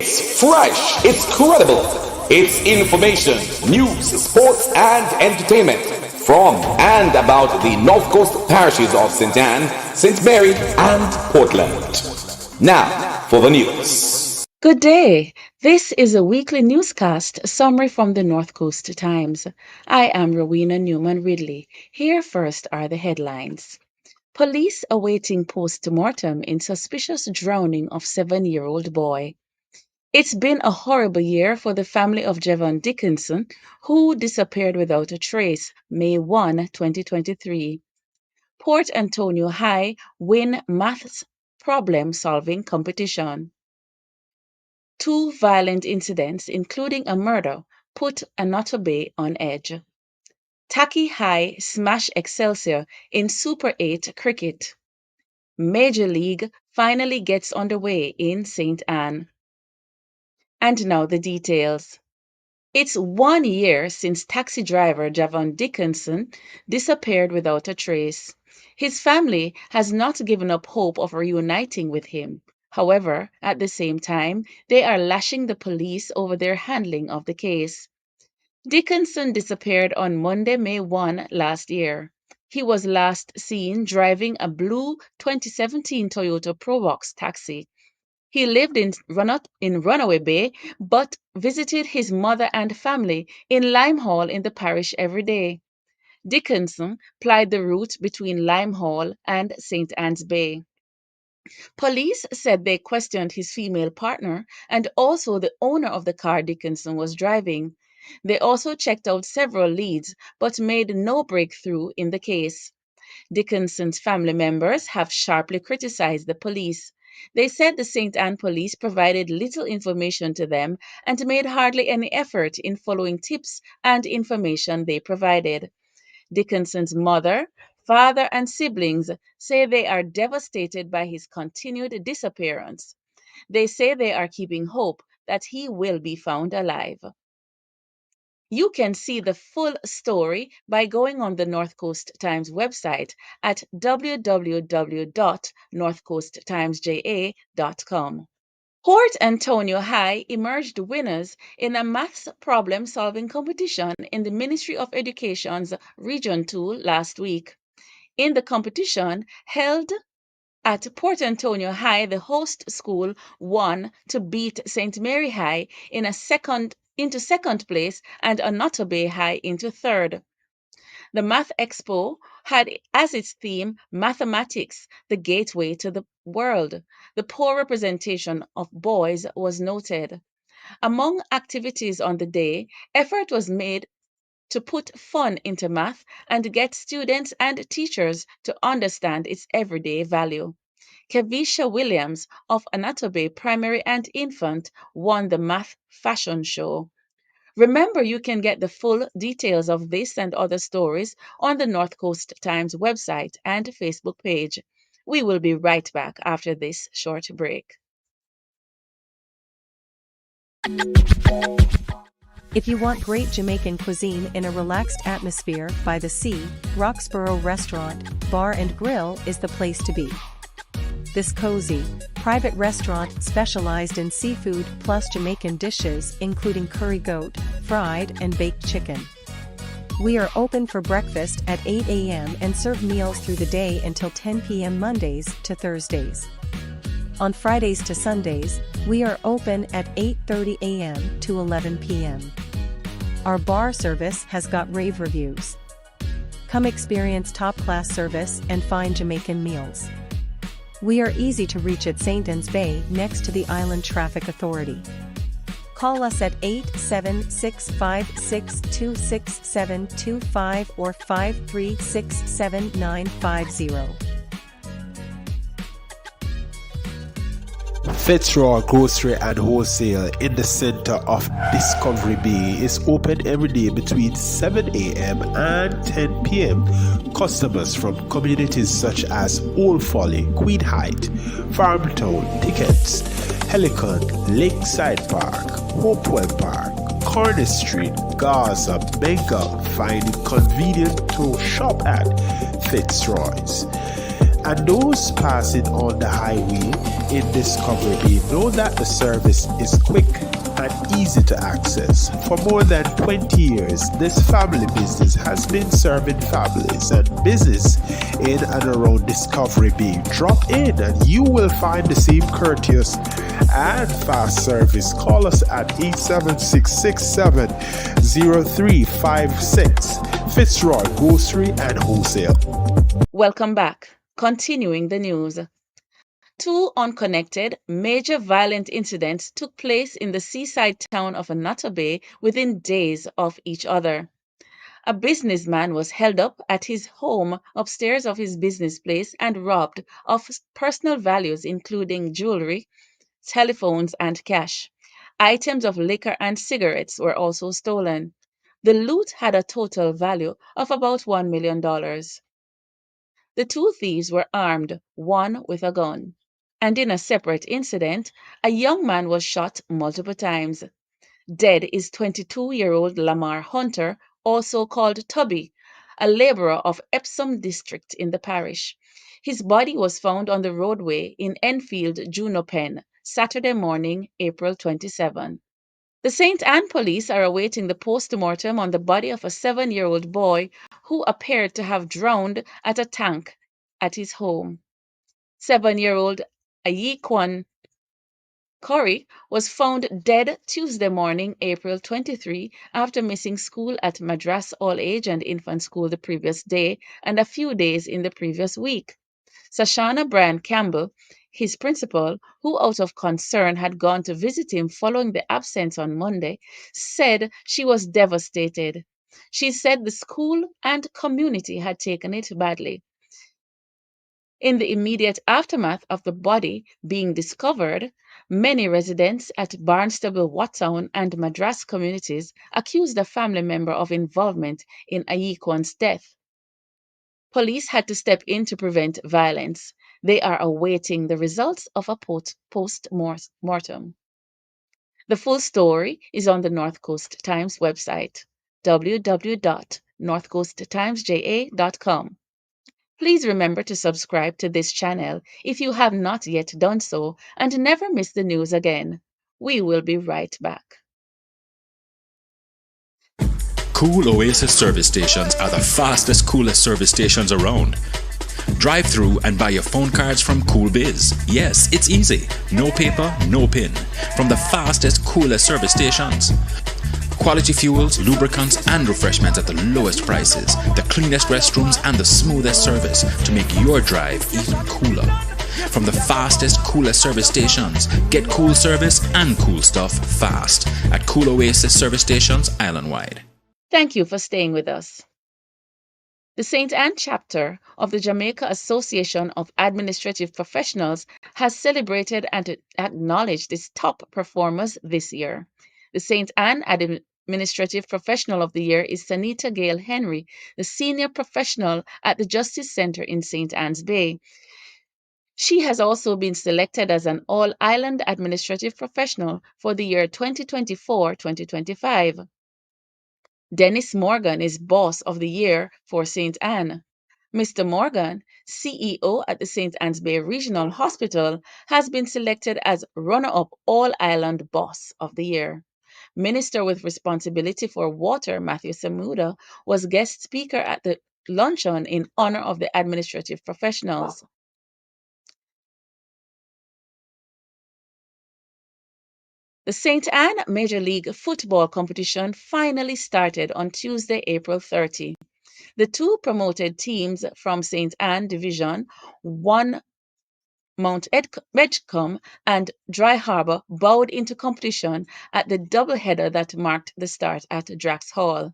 It's fresh, it's credible, it's information, news, sports, and entertainment from and about the North Coast parishes of St. Anne, St. Mary, and Portland. Now for the news. Good day. This is a weekly newscast summary from the North Coast Times. I am Rowena Newman Ridley. Here first are the headlines. Police awaiting post-mortem in suspicious drowning of 7-year-old boy. It's been a horrible year for the family of Jevan Dickenson, who disappeared without a trace May 1, 2023. Port Antonio High win maths problem-solving competition. 2 violent incidents, including a murder, put Annotto Bay on edge. Tacky High smash Excelsior in Super 8 cricket. Major League finally gets underway in St. Anne. And now the details. It's 1 year since taxi driver Jevan Dickenson disappeared without a trace. His family has not given up hope of reuniting with him. However, at the same time, they are lashing the police over their handling of the case. Dickenson disappeared on Monday, May 1 last year. He was last seen driving a blue 2017 Toyota Probox taxi. He lived in Runaway Bay, but visited his mother and family in Limehall in the parish every day. Dickenson plied the route between Limehall and St. Anne's Bay. Police said they questioned his female partner and also the owner of the car Dickenson was driving. They also checked out several leads but made no breakthrough in the case. Dickinson's family members have sharply criticized the police. They said the St. Anne police provided little information to them and made hardly any effort in following tips and information they provided. Dickinson's mother, father, and siblings say they are devastated by his continued disappearance. They say they are keeping hope that he will be found alive. You can see the full story by going on the North Coast Times website at www.northcoasttimesja.com. Port Antonio High emerged winners in a maths problem-solving competition in the Ministry of Education's Region 2 last week. In the competition held at Port Antonio High, the host school won to beat St. Mary High into second place and Annotto Bay High into third. The Math Expo had as its theme Mathematics, the Gateway to the World. The poor representation of boys was noted. Among activities on the day, effort was made to put fun into math and get students and teachers to understand its everyday value. Kevisha Williams of Annotto Bay Primary and Infant won the Math Fashion Show. Remember, you can get the full details of this and other stories on the North Coast Times website and Facebook page. We will be right back after this short break. If you want great Jamaican cuisine in a relaxed atmosphere by the sea, Roxborough Restaurant, Bar and Grill is the place to be. This cozy, private restaurant specialized in seafood plus Jamaican dishes including curry goat, fried and baked chicken. We are open for breakfast at 8 a.m. and serve meals through the day until 10 p.m. Mondays to Thursdays. On Fridays to Sundays, we are open at 8:30 a.m. to 11 p.m. Our bar service has got rave reviews. Come experience top-class service and fine Jamaican meals. We are easy to reach at St. Anne's Bay next to the Island Traffic Authority. Call us at 87656266725 or 5367950. Fitzroy Grocery and Wholesale in the center of Discovery Bay is open every day between 7 a.m. and 10 p.m. Customers from communities such as Old Folly, Queen Height, Farmtown, Tickets, Helicon, Lakeside Park, Hopewell Park, Cornish Street, Gaza, Bengal find it convenient to shop at Fitzroy's. And those passing on the highway in Discovery Bay know that the service is quick and easy to access. For more than 20 years, this family business has been serving families and business in and around Discovery Bay. Drop in and you will find the same courteous and fast service. Call us at 876-670-0356. Fitzroy Grocery and Wholesale. Welcome back. Continuing the news. Two unconnected, major violent incidents took place in the seaside town of Annotto Bay within days of each other. A businessman was held up at his home upstairs of his business place and robbed of personal values including jewelry, telephones, and cash. Items of liquor and cigarettes were also stolen. The loot had a total value of about $1 million. The two thieves were armed, one with a gun. And in a separate incident, a young man was shot multiple times. Dead is 22-year-old Lamar Hunter, also called Tubby, a laborer of Epsom district in the parish. His body was found on the roadway in Enfield, Juno Pen, Saturday morning, April 27. The St. Anne police are awaiting the post-mortem on the body of a 7-year-old boy who appeared to have drowned at a tank at his home. 7-year-old Ayiquan Corey was found dead Tuesday morning, April 23, after missing school at Madras All Age and Infant School the previous day and a few days in the previous week. Sashana Bryan Campbell, his principal, who out of concern had gone to visit him following the absence on Monday, said she was devastated. She said the school and community had taken it badly. In the immediate aftermath of the body being discovered, many residents at Barnstable, Wattown, and Madras communities accused a family member of involvement in Ayiquan's death. Police had to step in to prevent violence. They are awaiting the results of a post-mortem. The full story is on the North Coast Times website, www.northcoasttimesja.com. Please remember to subscribe to this channel if you have not yet done so and never miss the news again. We will be right back. Cool Oasis service stations are the fastest, coolest service stations around. Drive through and buy your phone cards from Cool Biz. Yes, it's easy. No paper, no pin. From the fastest, coolest service stations. Quality fuels, lubricants, and refreshments at the lowest prices, the cleanest restrooms, and the smoothest service to make your drive even cooler. From the fastest, coolest service stations, get cool service and cool stuff fast at Cool Oasis service stations island-wide. Thank you for staying with us. The St. Anne chapter of the Jamaica Association of Administrative Professionals has celebrated and acknowledged its top performers this year. The St. Anne Administrative Professional of the Year is Sanita Gail Henry, the senior professional at the Justice Center in St. Anne's Bay. She has also been selected as an All-Island Administrative Professional for the year 2024-2025. Dennis Morgan is Boss of the Year for St. Anne. Mr. Morgan, CEO at the St. Anne's Bay Regional Hospital, has been selected as runner-up All-Island Boss of the Year. Minister with responsibility for water, Matthew Samuda, was guest speaker at the luncheon in honor of the administrative professionals. The St. Anne Major League Football competition finally started on Tuesday, April 30. The two promoted teams from St. Anne Division 1, Mount Edgecombe and Dry Harbour, bowed into competition at the doubleheader that marked the start at Drax Hall.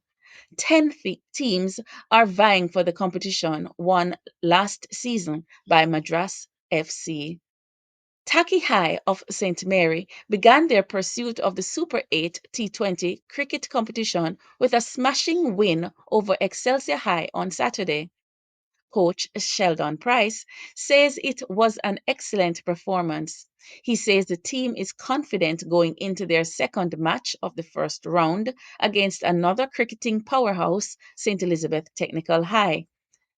10 teams are vying for the competition won last season by Madras FC. Tacky High of St. Mary began their pursuit of the Super 8 T20 cricket competition with a smashing win over Excelsior High on Saturday. Coach Sheldon Price says it was an excellent performance. He says the team is confident going into their second match of the first round against another cricketing powerhouse, St. Elizabeth Technical High.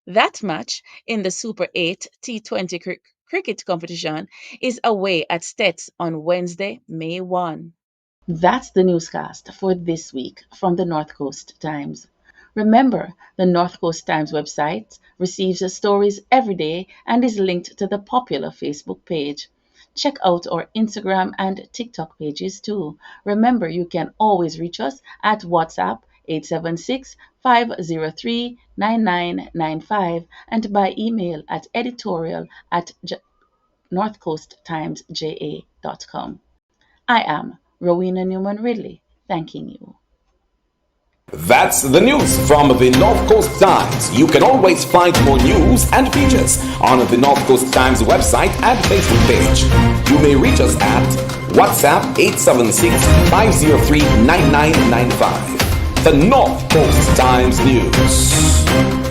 That match in the Super 8 T20 cricket competition is away at Stets on Wednesday, May 1. That's the newscast for this week from the North Coast Times. Remember, the North Coast Times website receives stories every day and is linked to the popular Facebook page. Check out our Instagram and TikTok pages too. Remember, you can always reach us at WhatsApp 876-503-9995 and by email at editorial at northcoasttimesja.com. I am Rowena Newman Ridley, thanking you. That's the news from the North Coast Times. You can always find more news and features on the North Coast Times website and Facebook page. You may reach us at WhatsApp 876-503-9995. The North Coast Times News.